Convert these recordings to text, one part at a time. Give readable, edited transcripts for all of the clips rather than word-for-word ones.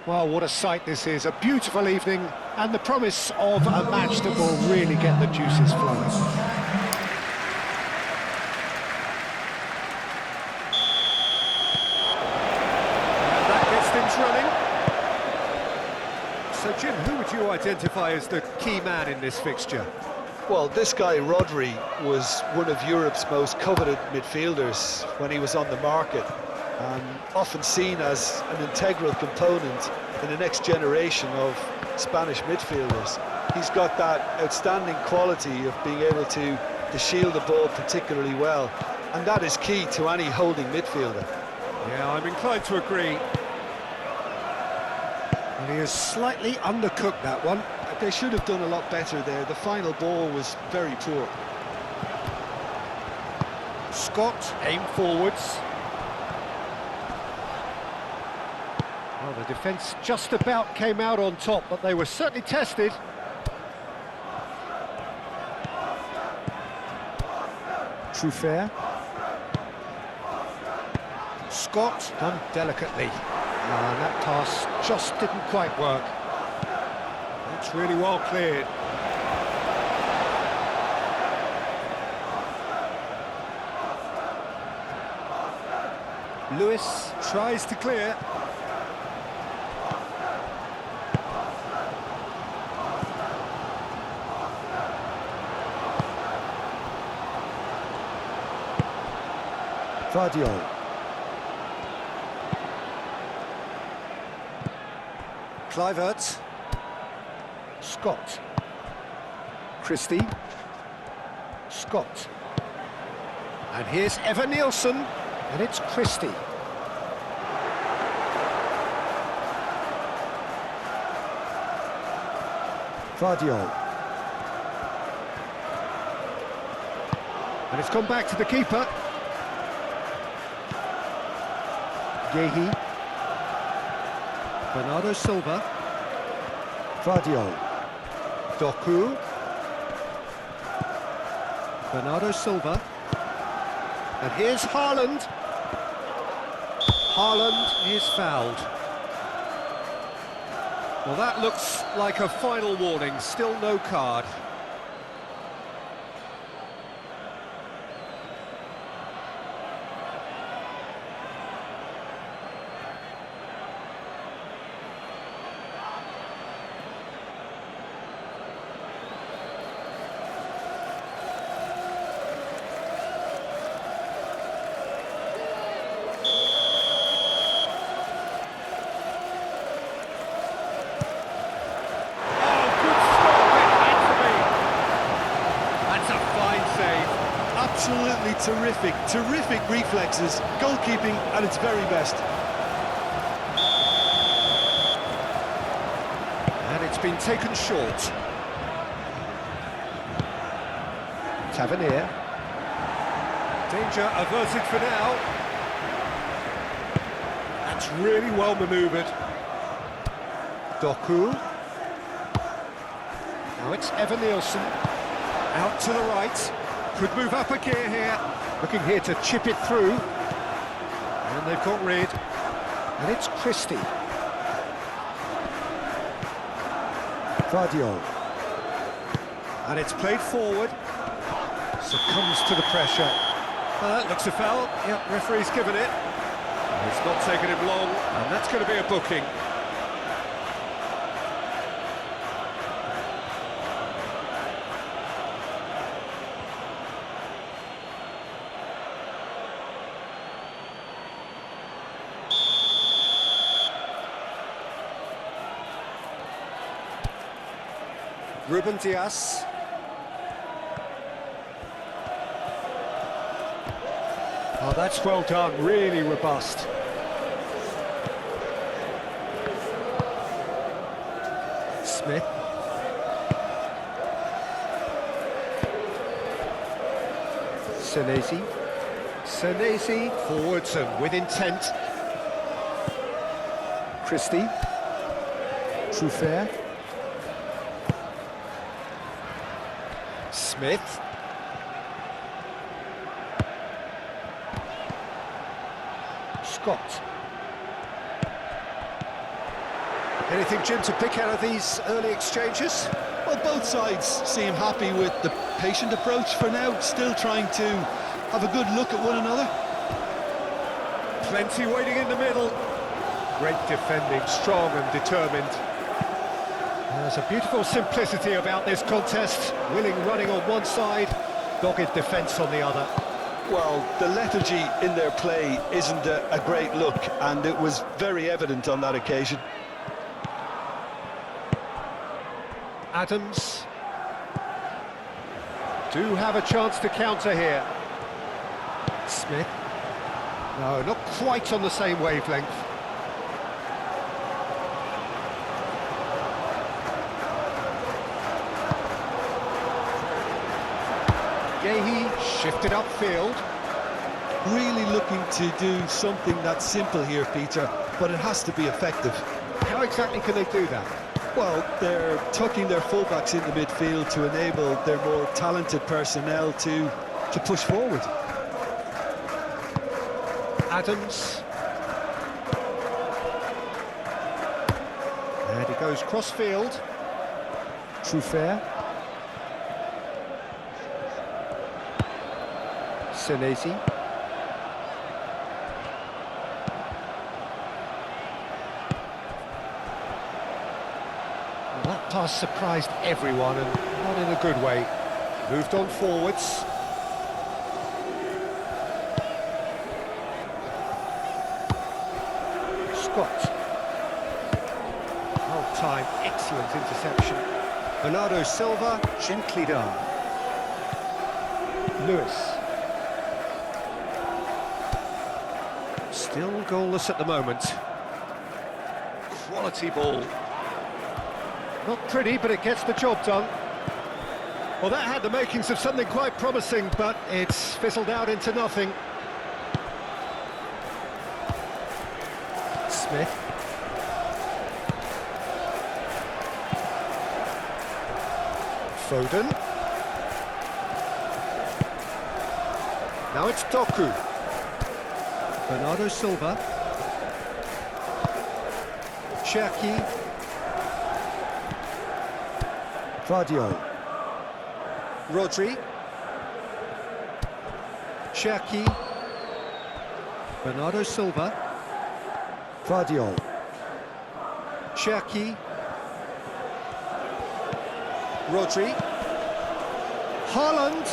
Well, what a sight this is, a beautiful evening, and the promise of a match that will really get the juices flowing. And that gets things running. So, Jim, who would you identify as the key man in this fixture? Well, this guy, Rodri, was one of Europe's most coveted midfielders when he was on the market, and often seen as an integral component in the next generation of Spanish midfielders. He's got that outstanding quality of being able to shield the ball particularly well, and that is key to any holding midfielder. Yeah, I'm inclined to agree. And he has slightly undercooked that one. They should have done a lot better there. The final ball was very poor. Scott, aim forwards. Well, the defence just about came out on top, but they were certainly tested. Truffert. Scott, done delicately. And that pass just didn't quite work. It's really well cleared. Lewis tries to clear. Vardiol. Kluivert. Scott. Christie. Scott. And here's Evan Nielsen, and it's Christie. Vardiol. And it's gone back to the keeper. Yehi. Bernardo Silva. Vardiol. Doku. Bernardo Silva. And here's Haaland. Haaland is fouled. Well, that looks like a final warning, still no card. Absolutely terrific reflexes, goalkeeping at its very best. And it's been taken short. Tavernier. Danger averted for now. That's really well manoeuvred. Doku. Now it's Evan Nielsen. Out to the right. Could move up a gear here. Looking here to chip it through. And they've got rid. And it's Christie. Vardiol. And it's played forward. Succumbs to the pressure. Looks a foul. Yep, referee's given it. It's not taken him long, and that's going to be a booking. Ruben Dias. Oh, that's well done, really robust. Smith. Senesi. Senesi, forwards and with intent. Christie. Truffert. Smith. Scott. Anything, Jim, to pick out of these early exchanges? Well, both sides seem happy with the patient approach for now, still trying to have a good look at one another. Plenty waiting in the middle. Great defending, strong and determined. There's a beautiful simplicity about this contest. Willing running on one side, dogged defence on the other. Well, the lethargy in their play isn't a great look, and it was very evident on that occasion. Adams do have a chance to counter here. Smith. No, not quite on the same wavelength. Yehi shifted upfield. Really looking to do something that's simple here, Peter, but it has to be effective. How exactly can they do that? Well, they're tucking their fullbacks into midfield to enable their more talented personnel to push forward. Adams. And he goes cross-field. Truffert. Senesi. Well, that pass surprised everyone, and not in a good way. Moved on forwards. Scott. Whole time, excellent interception. Bernardo Silva, gently done. Lewis. Still goalless at the moment. Quality ball. Not pretty, but it gets the job done. Well, that had the makings of something quite promising, but it's fizzled out into nothing. Smith. Foden. Now it's Doku. Bernardo Silva. Cherki. Vardio. Rodri. Cherki. Bernardo Silva. Vardio. Cherki. Rodri. Haaland.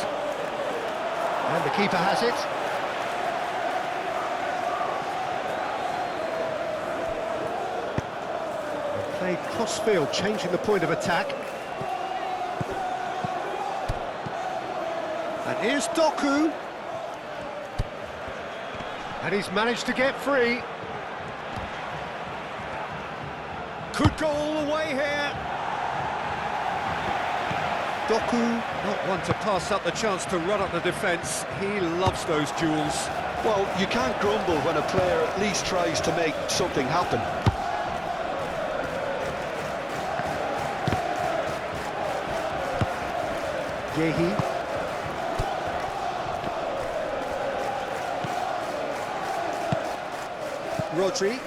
And the keeper has it. They played cross-field, changing the point of attack. And here's Doku. And he's managed to get free. Could go all the way here. Doku, not one to pass up the chance to run up the defence. He loves those duels. Well, you can't grumble when a player at least tries to make something happen. Yehi. Rodri.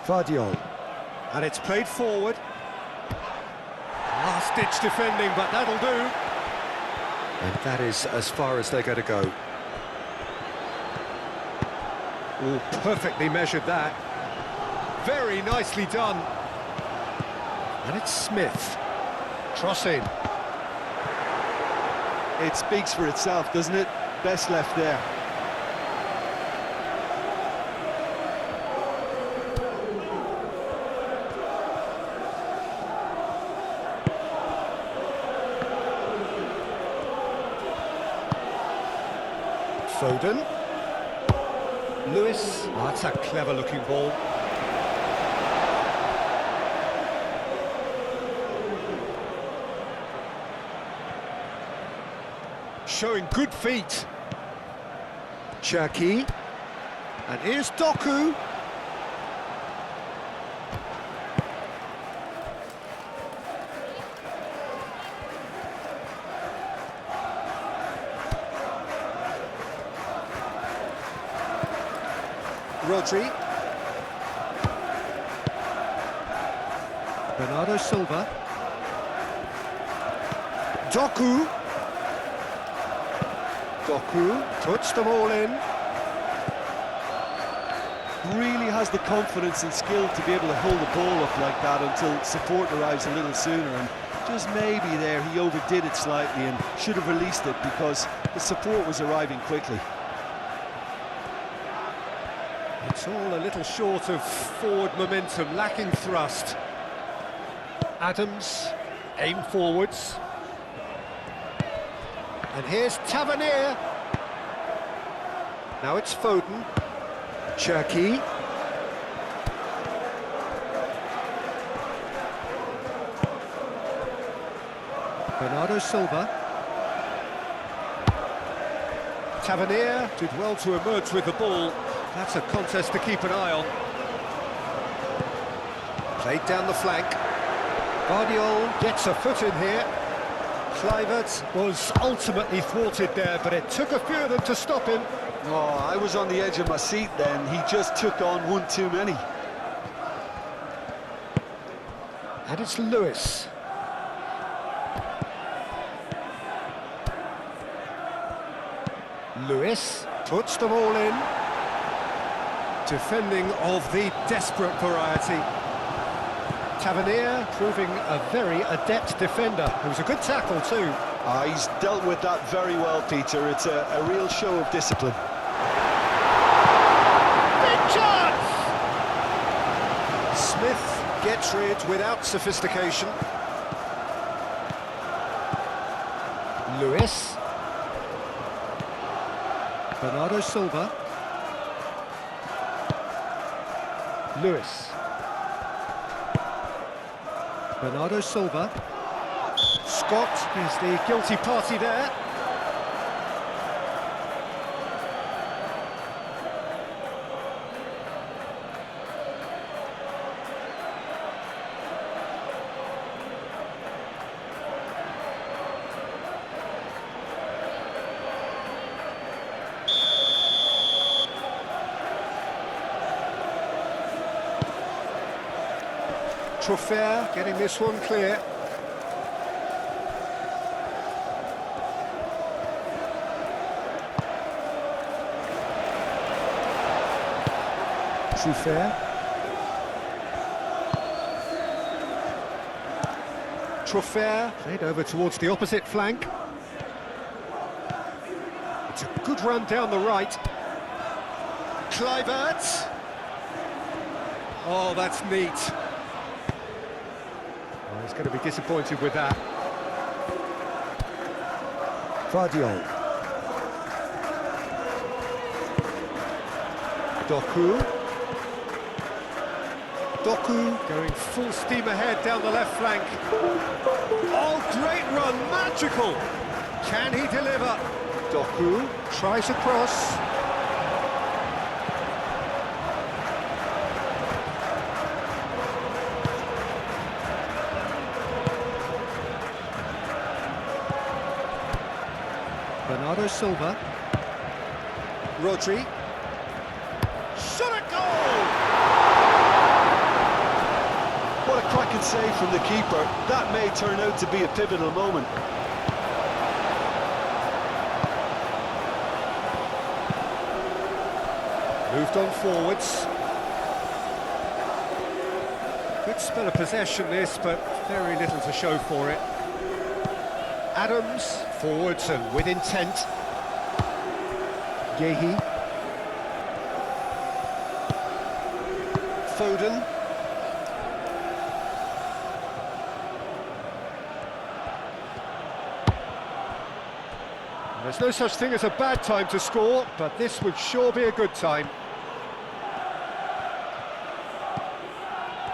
Vardio. And it's played forward. Last-ditch defending, but that'll do. And that is as far as they're going to go. Oh, perfectly measured that. Very nicely done. And it's Smith. Crossing. It speaks for itself, doesn't it? Best left there. Foden. Lewis. Oh, that's a clever-looking ball. Showing good feet. Cherki. And here's Doku. Rodri. Bernardo Silva. Doku. Doku puts them all in. Really has the confidence and skill to be able to hold the ball up like that until support arrives a little sooner, and just maybe there he overdid it slightly and should have released it because the support was arriving quickly. It's all a little short of forward momentum, lacking thrust. Adams, aim forwards. And here's Tavernier. Now it's Foden. Cherki. Bernardo Silva. Tavernier did well to emerge with the ball. That's a contest to keep an eye on. Played down the flank. Guardiola gets a foot in here. Kluivert was ultimately thwarted there, but it took a few of them to stop him. Oh, I was on the edge of my seat then. He just took on one too many. And it's Lewis. Lewis puts them all in. Defending of the desperate variety. Tavernier proving a very adept defender. It was a good tackle too. He's dealt with that very well, Peter. It's a real show of discipline. Big chance! Smith gets rid without sophistication. Lewis. Bernardo Silva. Lewis. Bernardo Silva. Scott is the guilty party there. Truffert getting this one clear. Truffert. Truffert played over towards the opposite flank. It's a good run down the right. Kluivert. Oh, that's neat. Oh, he's going to be disappointed with that. Guardiola. Doku. Doku going full steam ahead down the left flank. Oh, great run, magical! Can he deliver? Doku tries a cross. Bernardo Silva. Rodri. Shot at goal! What a cracking save from the keeper. That may turn out to be a pivotal moment. Moved on forwards. Good spell of possession this, but very little to show for it. Adams, forwards and with intent. Yehi. Foden. There's no such thing as a bad time to score, but this would sure be a good time.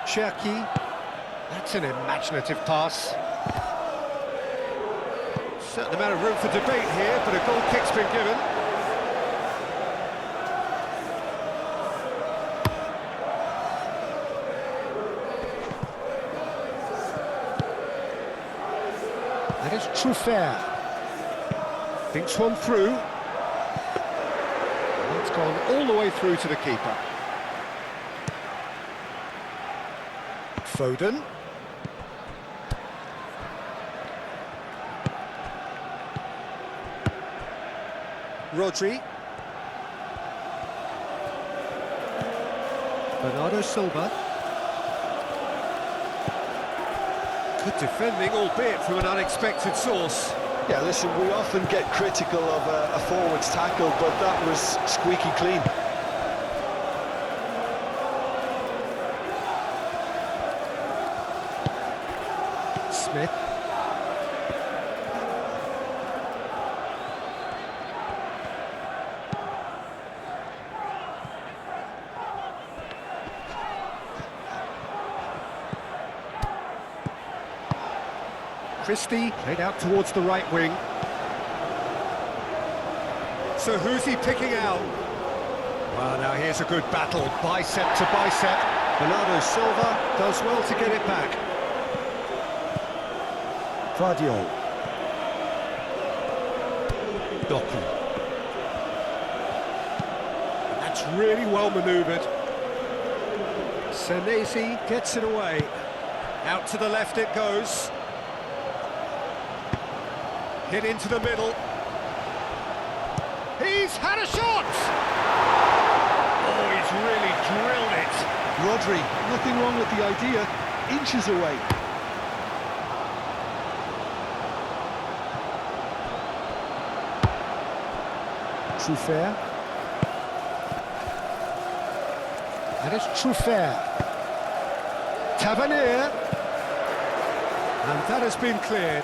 Cherki. That's an imaginative pass. Certain amount of room for debate here, but a goal kick's been given. That is Truffert. Thinks one through. That's gone all the way through to the keeper. Foden. Rodri. Bernardo Silva. Good defending, albeit from an unexpected source. Yeah, listen, we often get critical of a forward's tackle, but that was squeaky clean. Smith. Christie played out towards the right wing. So who's he picking out? Well, now here's a good battle, bicep to bicep. Bernardo Silva does well to get it back. Guardiola. Doku. That's really well manoeuvred. Senesi gets it away. Out to the left it goes. Hit into the middle. He's had a shot! Oh, he's really drilled it. Rodri, nothing wrong with the idea, inches away. Truffert. And it's Truffert. Tavernier. And that has been cleared.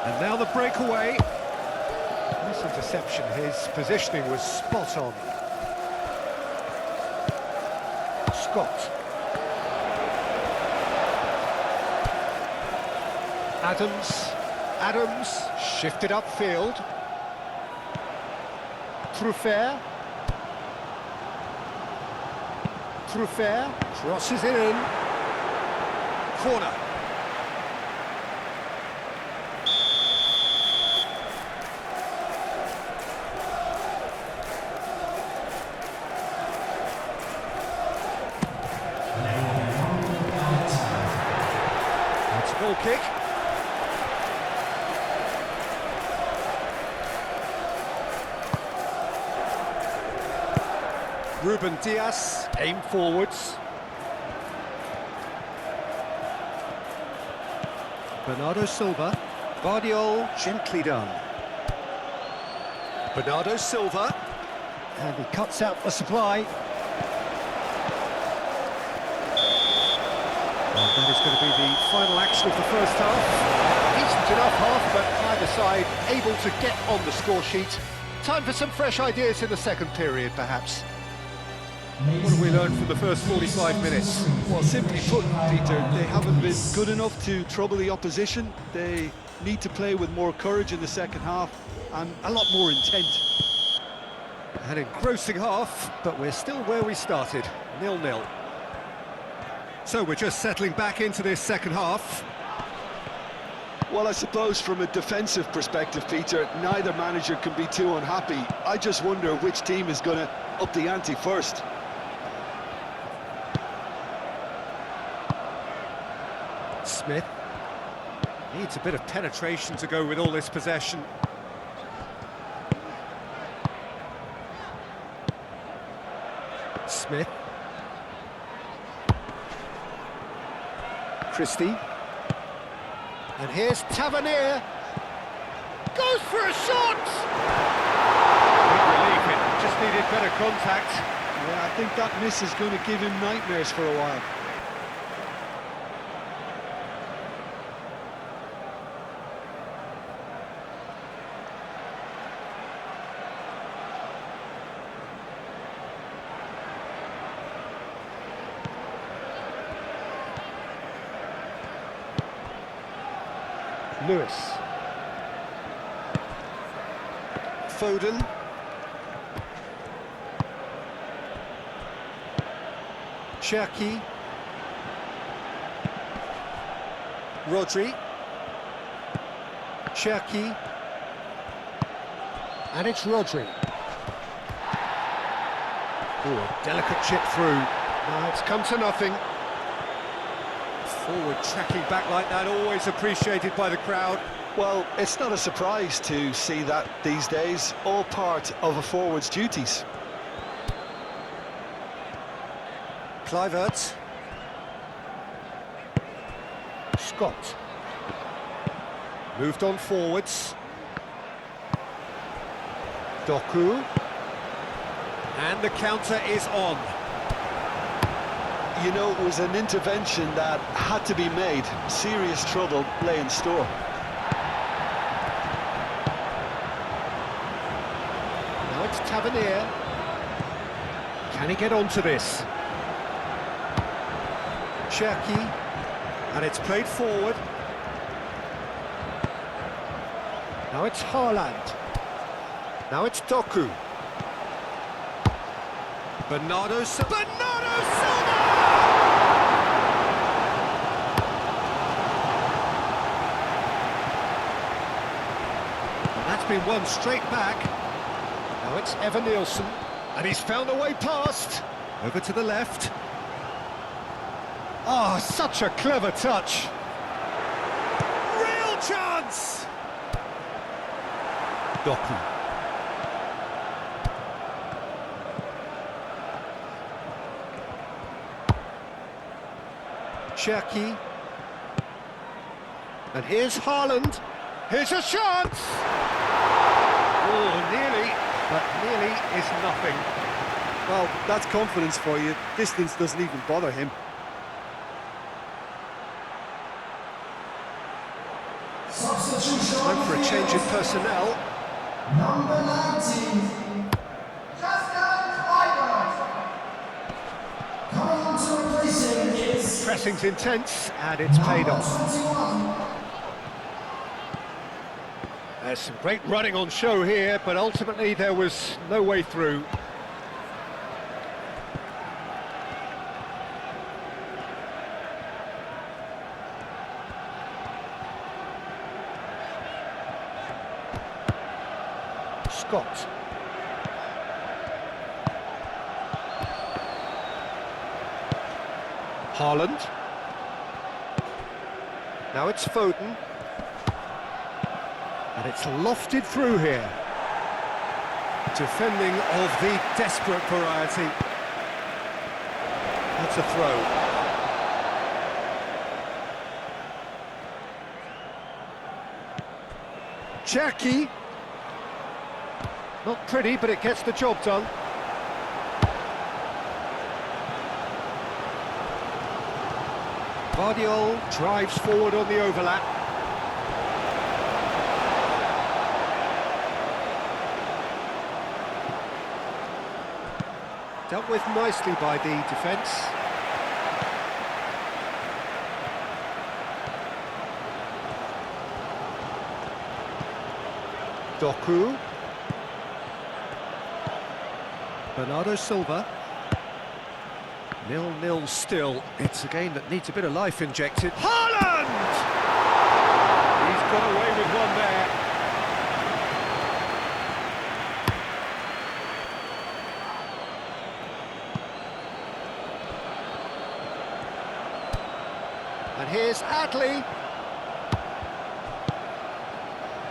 And now the breakaway. Nice interception, his positioning was spot on. Scott. Adams shifted upfield. Truffert crosses it in. Corner. That's a goal kick. Ruben Dias, aim forwards. Bernardo Silva. Guardiola, gently done. Bernardo Silva. And he cuts out the supply. And that is going to be the final action of the first half. Decent enough half, but either side able to get on the score sheet. Time for some fresh ideas in the second period, perhaps. What have we learned from the first 45 minutes? Well, simply put, Peter, they haven't been good enough to trouble the opposition. They need to play with more courage in the second half and a lot more intent. An engrossing half, but we're still where we started, 0-0. So we're just settling back into this second half. Well, I suppose from a defensive perspective, Peter, neither manager can be too unhappy. I just wonder which team is going to up the ante first. Smith needs a bit of penetration to go with all this possession. Smith. Christie. And here's Tavernier. Goes for a shot! Big relief, it just needed better contact. Yeah, I think that miss is going to give him nightmares for a while. Lewis. Foden. Cherki. Rodri. Cherki. And it's Rodri. Ooh, a delicate chip through. Now it's come to nothing. Forward tracking back like that, always appreciated by the crowd. Well, it's not a surprise to see that these days, all part of a forward's duties. Kluivert. Scott. Moved on forwards. Doku. And the counter is on. You know, it was an intervention that had to be made. Serious trouble lay in store. Now it's Tavernier. Can he get onto this? Cherki. And it's played forward. Now it's Haaland. Now it's Doku. Bernardo Silva! And that's been won straight back. Now it's Evan Nielsen. And he's found a way past. Over to the left. Oh, such a clever touch. Real chance! Doku. Cherki. And here's Haaland. Here's a chance! Oh, nearly, but nearly is nothing. Well, that's confidence for you. Distance doesn't even bother him. Time for a change in personnel. Number 19, coming on to replace him is Pressing's intense, and it's paid number off. 21. There's some great running on show here, but ultimately there was no way through. Scott. Haaland. Now it's Foden. And it's lofted through here. Defending of the desperate variety. That's a throw. Cherki. Not pretty, but it gets the job done. Guardiola drives forward on the overlap. Dealt with nicely by the defence. Doku. Bernardo Silva. 0-0 still. It's a game that needs a bit of life injected. Haaland! He's got away with one there. And here's Adley.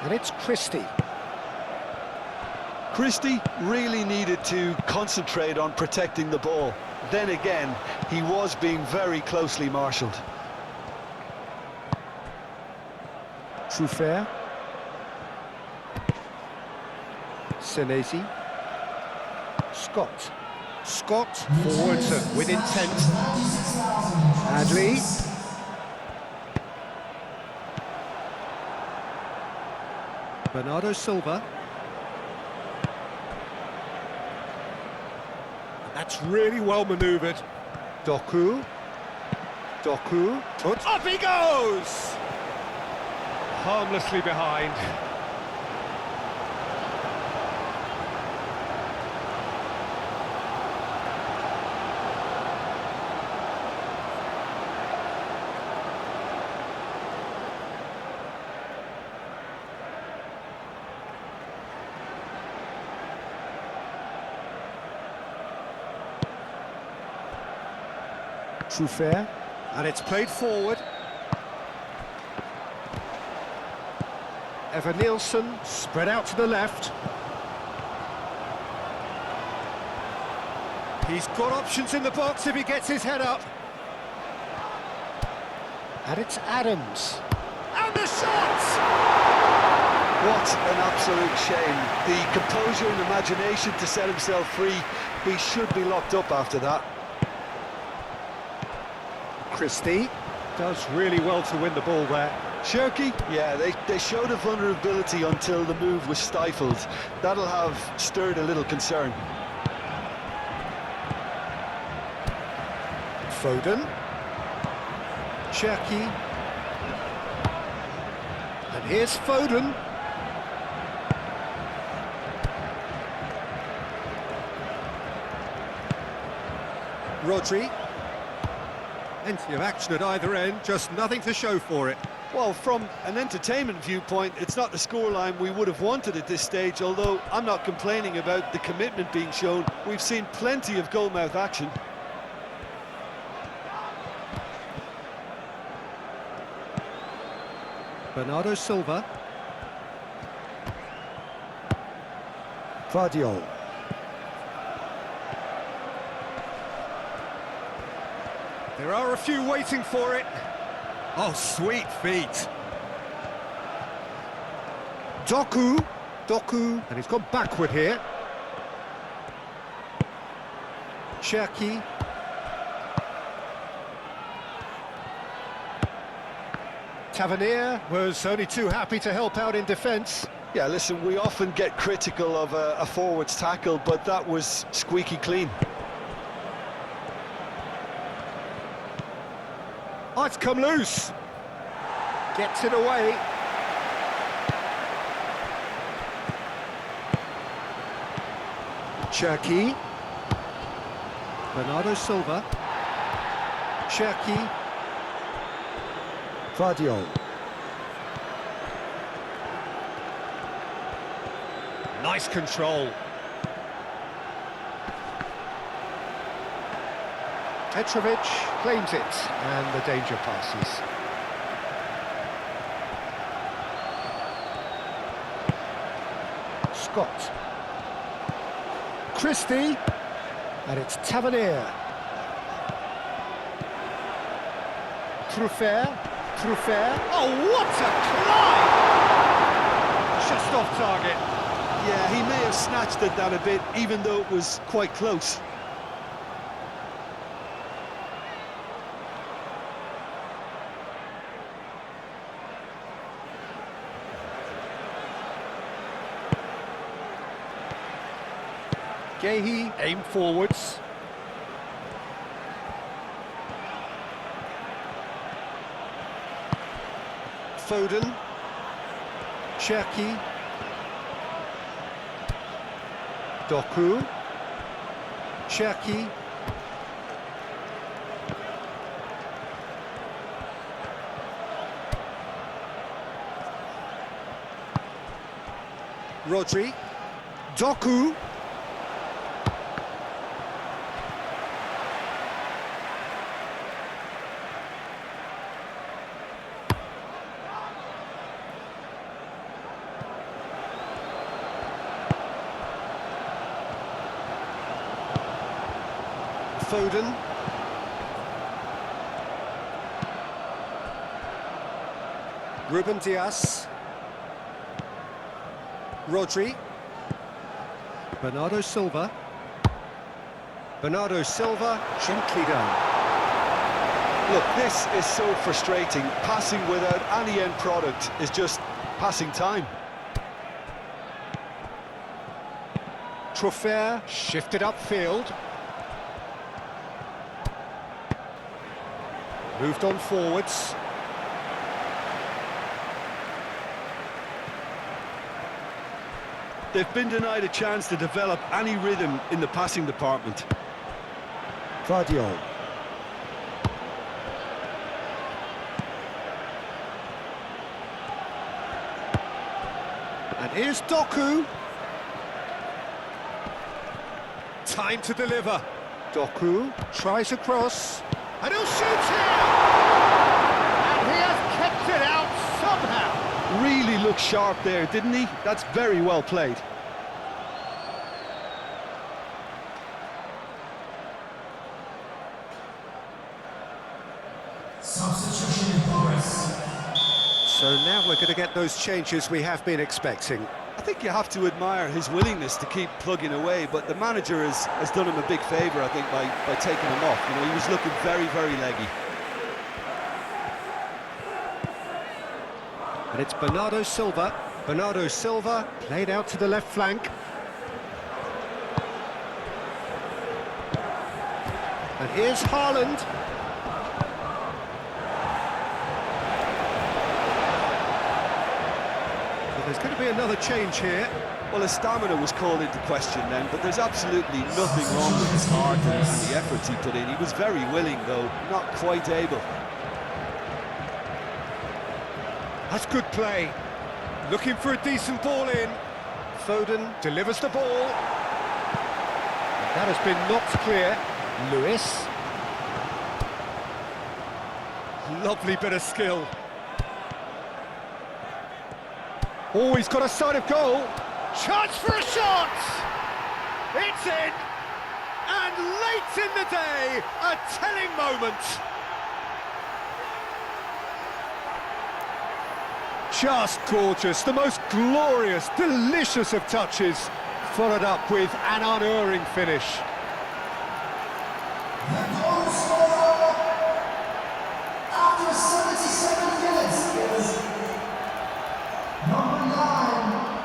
And it's Christie. Christie really needed to concentrate on protecting the ball. Then again, he was being very closely marshalled. Truffert. Senesi. Scott. Scott forwards with intent. Adley. Bernardo Silva. That's really well manoeuvred. Doku. Doku. Put. Up he goes! Harmlessly behind. Truffert, and it's played forward. Nielsen spread out to the left. He's got options in the box if he gets his head up. And it's Adams. And the shot! What an absolute shame. The composure and imagination to set himself free. He should be locked up after that. Christie does really well to win the ball there. Shirky? Yeah, they showed a vulnerability until the move was stifled. That'll have stirred a little concern. Foden. Cherki. And here's Foden. Rodri. Plenty of action at either end, just nothing to show for it. Well, from an entertainment viewpoint, it's not the scoreline we would have wanted at this stage, although I'm not complaining about the commitment being shown. We've seen plenty of goalmouth action. Bernardo Silva. Vardiol. There are a few waiting for it. Oh, sweet feet. Doku, and he's gone backward here. Cherki. Tavernier was only too happy to help out in defence. Yeah, listen, we often get critical of a forward's tackle, but that was squeaky clean. Oh, it's come loose. Gets it away. Cherki. Bernardo Silva. Cherki. Vardiol. Nice control. Petrovic claims it, and the danger passes. Scott. Christie, and it's Tavernier. Truffert. Oh, what a climb! Just off target. Yeah, he may have snatched at that a bit, even though it was quite close. Gehi aimed forwards. Foden. Cherki. Doku. Cherki. Rodri. Doku. Foden. Ruben Dias. Rodri. Bernardo Silva. Gently done. Look, this is so frustrating. Passing without any end product is just passing time. Truffert shifted upfield. Moved on forwards. They've been denied a chance to develop any rhythm in the passing department. Vardiol. And here's Doku. Time to deliver. Doku tries a cross. And he'll shoot here! And he has kept it out somehow. Really looked sharp there, didn't he? That's very well played. Substitution in progress. So now we're going to get those changes we have been expecting. I think you have to admire his willingness to keep plugging away, but the manager has done him a big favour, I think, by taking him off. You know, he was looking very, very leggy. And it's Bernardo Silva. Bernardo Silva played out to the left flank. And here's Haaland. So there's going to be another change here. Well, his stamina was called into question then, but there's absolutely nothing wrong with his heart and the efforts he put in. He was very willing, though, not quite able. That's good play. Looking for a decent ball in. Foden delivers the ball. That has been knocked clear. Lewis. Lovely bit of skill. Oh, he's got a sight of goal. Chance for a shot! It's in! And late in the day, a telling moment. Just gorgeous, the most glorious, delicious of touches, followed up with an unerring finish. The goal scorer after 77 minutes is number 9.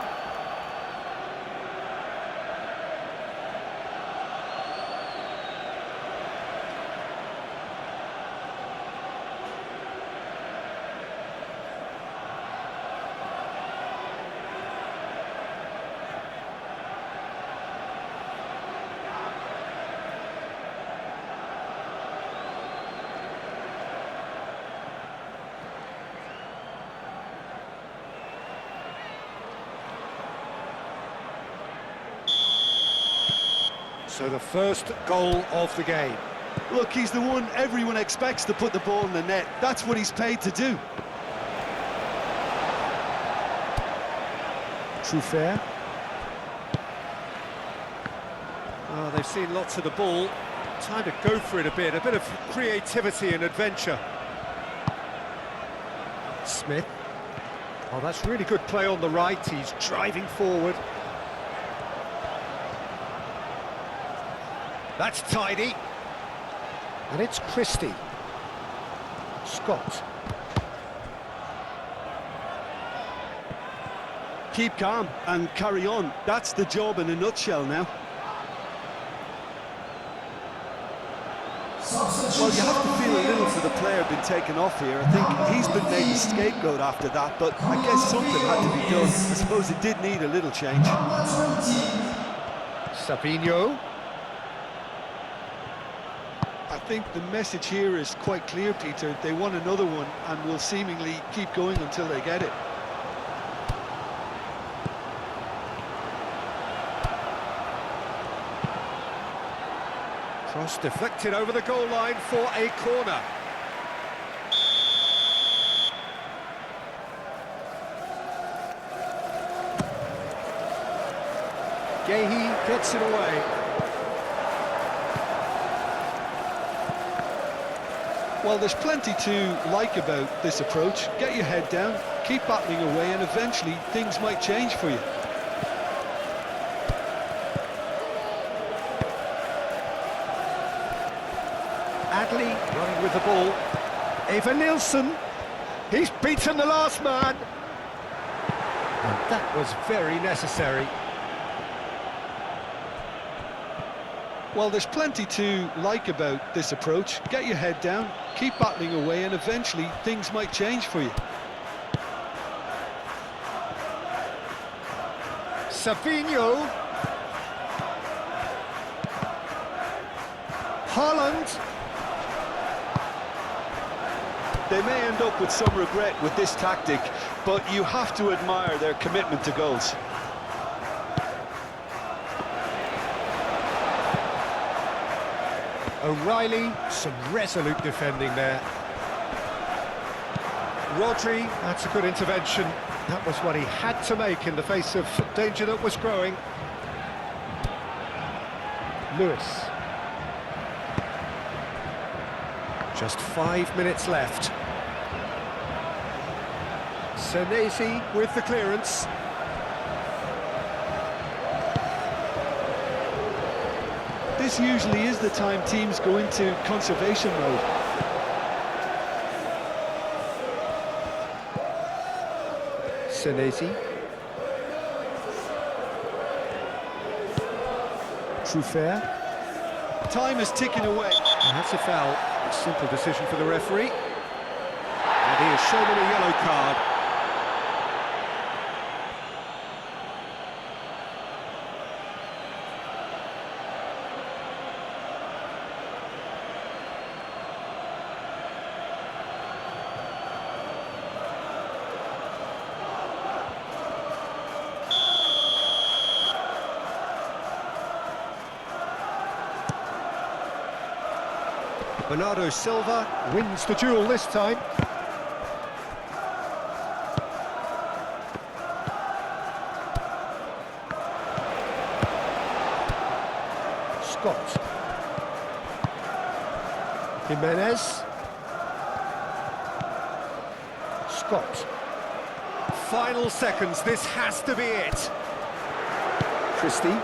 So the first goal of the game. Look, he's the one everyone expects to put the ball in the net. That's what he's paid to do. True fair. Oh, they've seen lots of the ball. Time to go for it a bit of creativity and adventure. Smith. Oh, that's really good play on the right. He's driving forward. That's tidy. And it's Christie. Scott. Keep calm and carry on. That's the job in a nutshell now. Well, you have to feel a little for the player being taken off here. I think he's been made the scapegoat after that, but I guess something had to be done. I suppose it did need a little change. Sabinho. I think the message here is quite clear, Peter. They want another one and will seemingly keep going until they get it. Cross deflected over the goal line for a corner. Gehi gets it away. Well, there's plenty to like about this approach. Get your head down, keep battling away, and eventually things might change for you. Adley running with the ball. Eva Nilsson. He's beaten the last man. And that was very necessary. Well, there's plenty to like about this approach. Get your head down, keep battling away, and eventually things might change for you. Sabinho. Haaland. They may end up with some regret with this tactic, but you have to admire their commitment to goals. O'Reilly, some resolute defending there. Rodri, that's a good intervention. That was what he had to make in the face of danger that was growing. Lewis. Just 5 minutes left. Senesi with the clearance. This usually is the time teams go into conservation mode. Senesi. Truffert. Time is ticking away. And that's a foul. A simple decision for the referee. And he has shown him a yellow card. Bernardo Silva wins the duel this time. Scott. Jimenez. Scott. Final seconds, this has to be it. Christie.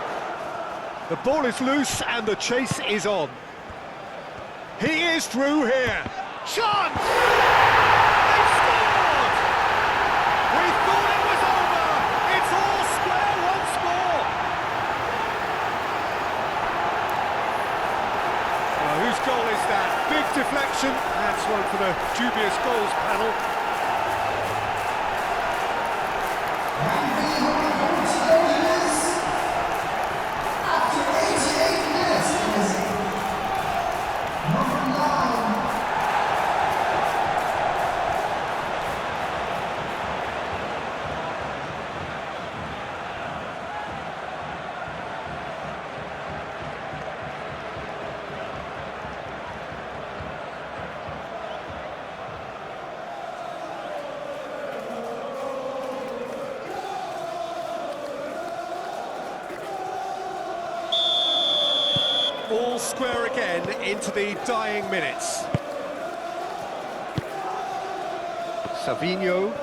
The ball is loose and the chase is on. He is through here. Chance! They've scored! We thought it was over. It's all square once more. Whose goal is that? Big deflection. That's one for the dubious goals panel. All square again into the dying minutes. Savinho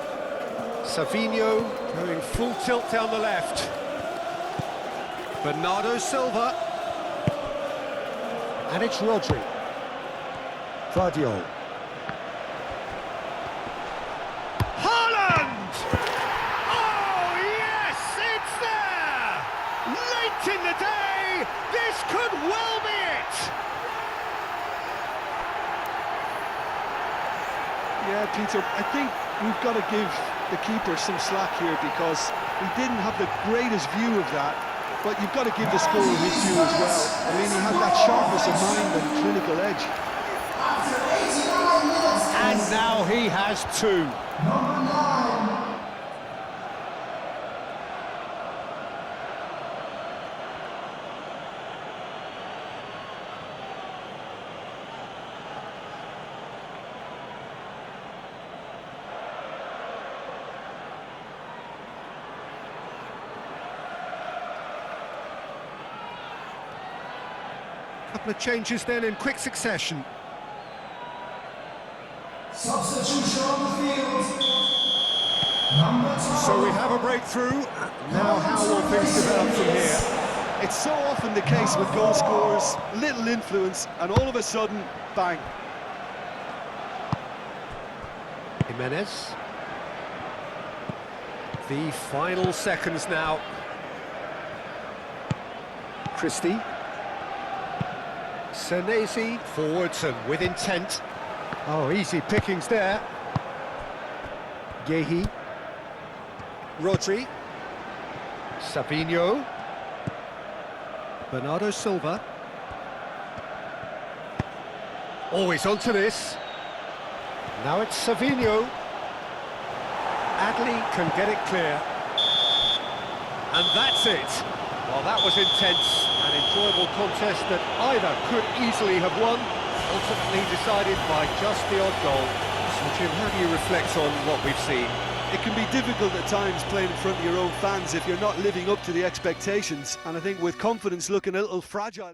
going full tilt down the left. Bernardo Silva. And it's Rodri. Vardiol. Haaland! Oh yes, it's there! Late in the day, this could well be it! Yeah, Peter, I think we've got to give the keeper some slack here because he didn't have the greatest view of that, but you've got to give the scorer his due as well. I mean, he had that sharpness of mind and clinical edge. And now he has two. Number 9. Couple of changes then in quick succession. Substitution on the field. Number 12. So we have a breakthrough. Now how will things develop from here? It's so often the case with goal scorers, little influence, and all of a sudden, bang. Jimenez. The final seconds now. Christie. Senesi forwards and with intent. Oh, easy pickings there. Yehi. Rodri. Savinho. Bernardo Silva. Always onto this. Now it's Savinho. Adley can get it clear. And that's it. Well, that was intense. An enjoyable contest that either could easily have won, ultimately decided by just the odd goal. So, Jim, how do you reflect on what we've seen? it can be difficult at times playing in front of your own fans if you're not living up to the expectations, and I think with confidence looking a little fragile.